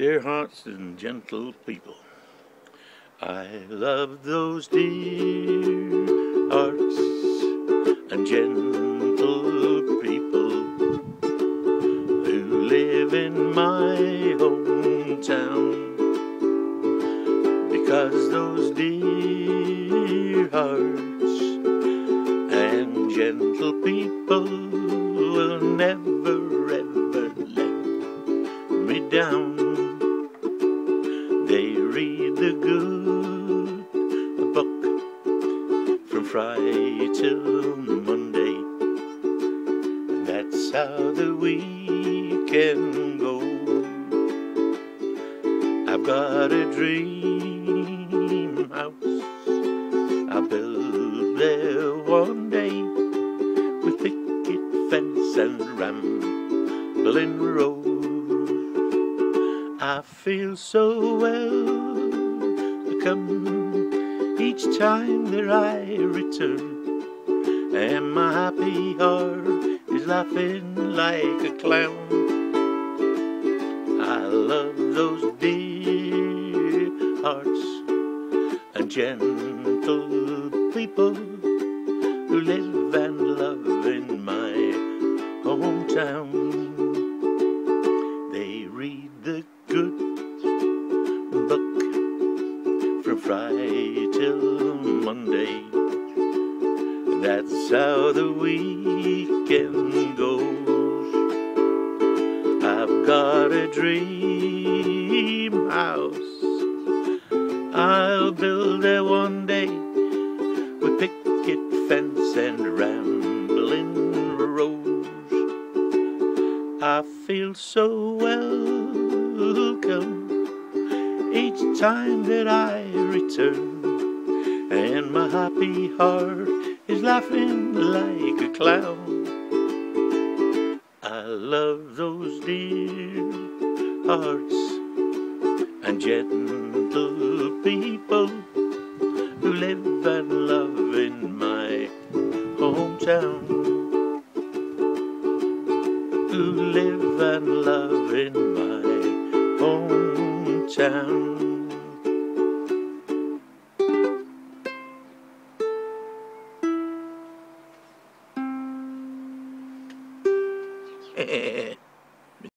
Dear hearts and gentle people, I love those dear hearts and gentle people who live in my hometown, because those dear hearts and gentle people will never ever let me down. They read the good book from Friday till Monday. That's how the weekend goes. I've got a dream house I'll build there one day, with picket fence and rambling road. I feel so welcome each time that I return, and my happy heart is laughing like a clown. I love those dear hearts and gentle people who live and love in my hometown. They read the good book from Friday till Monday. That's how the weekend goes. I've got a dream house I'll build there one day, with picket fence and rambling roads. I feel so welcome each time that I return, and my happy heart is laughing like a clown. I love those dear hearts and gentle people who live and love in my hometown. Who live and love in my hometown.